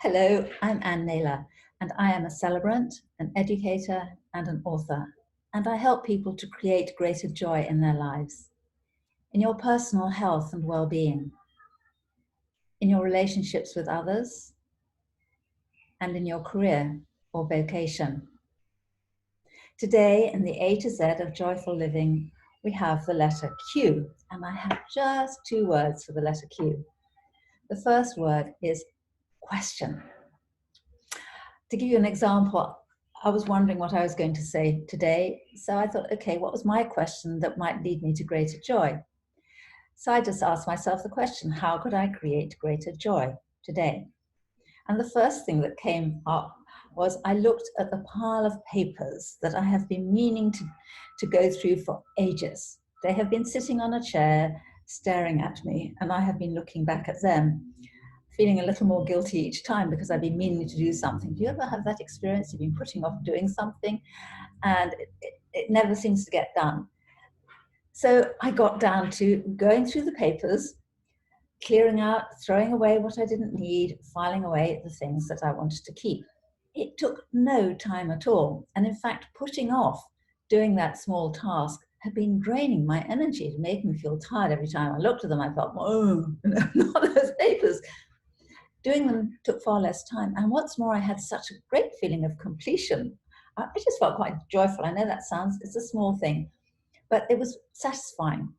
Hello, I'm Anne Naylor, and I am a celebrant, an educator, and an author, and I help people to create greater joy in their lives, in your personal health and well-being, in your relationships with others, and in your career or vocation. Today, in the A to Z of joyful living, we have the letter Q, and I have just 2 words for the letter Q. The first word is question. To give you an example, I was wondering what I was going to say today, so I thought, okay, what was my question that might lead me to greater joy? So I just asked myself the question, how could I create greater joy today? And the first thing that came up was I looked at the pile of papers that I have been meaning to go through for ages. They have been sitting on a chair, staring at me, and I have been looking back at them, feeling a little more guilty each time because I've been meaning to do something. Do you ever have that experience? You've been putting off doing something and it never seems to get done. So I got down to going through the papers, clearing out, throwing away what I didn't need, filing away the things that I wanted to keep. It took no time at all. And in fact, putting off doing that small task had been draining my energy. It made me feel tired every time I looked at them. I felt, oh, not those papers. Doing them took far less time. And what's more, I had such a great feeling of completion. I just felt quite joyful. I know that sounds, it's a small thing, but it was satisfying.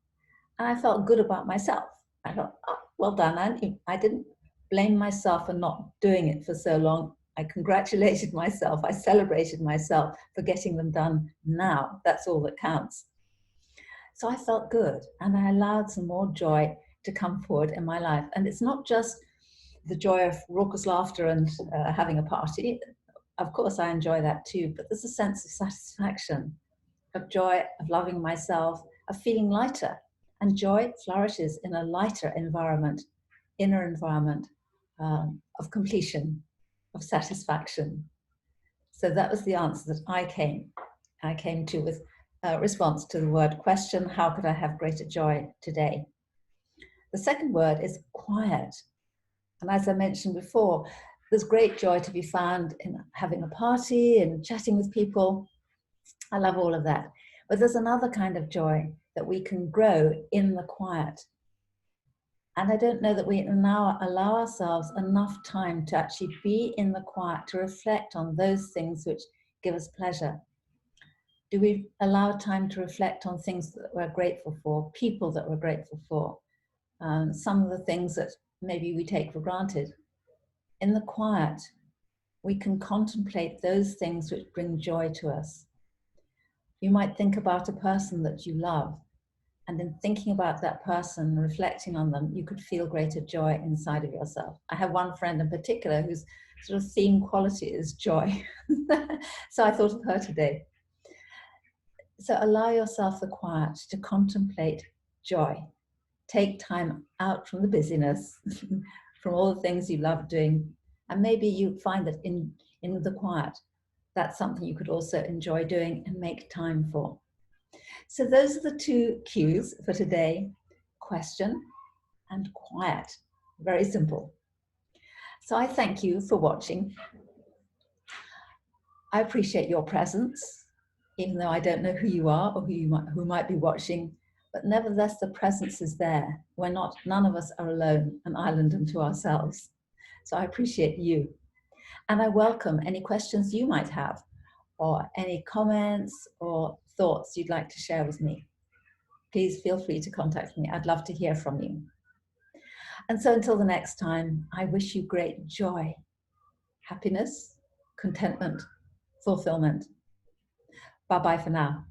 And I felt good about myself. I thought, oh, well done, Anne. I didn't blame myself for not doing it for so long. I congratulated myself. I celebrated myself for getting them done now. That's all that counts. So I felt good, and I allowed some more joy to come forward in my life. And it's not just the joy of raucous laughter and having a party. Of course, I enjoy that too, but there's a sense of satisfaction, of joy, of loving myself, of feeling lighter. And joy flourishes in a lighter environment, inner environment of completion, of satisfaction. So that was the answer that I came to with a response to the word question, how could I have greater joy today? The second word is quiet. And as I mentioned before, there's great joy to be found in having a party and chatting with people. I love all of that. But there's another kind of joy that we can grow in the quiet. And I don't know that we now allow ourselves enough time to actually be in the quiet, to reflect on those things which give us pleasure. Do we allow time to reflect on things that we're grateful for, people that we're grateful for, some of the things that maybe we take for granted? In the quiet, we can contemplate those things which bring joy to us. You might think about a person that you love, and in thinking about that person, reflecting on them, you could feel greater joy inside of yourself. I have one friend in particular whose sort of theme quality is joy. So I thought of her today. So allow yourself the quiet to contemplate joy. Take time out from the busyness, from all the things you love doing. And maybe you find that in the quiet, that's something you could also enjoy doing and make time for. So those are the 2 cues for today: question and quiet. Very simple. So I thank you for watching. I appreciate your presence, even though I don't know who you are or who might be watching, but nevertheless the presence is there. None of us are alone, an island unto ourselves. So I appreciate you. And I welcome any questions you might have, or any comments or thoughts you'd like to share with me. Please feel free to contact me. I'd love to hear from you. And so until the next time, I wish you great joy, happiness, contentment, fulfillment. Bye-bye for now.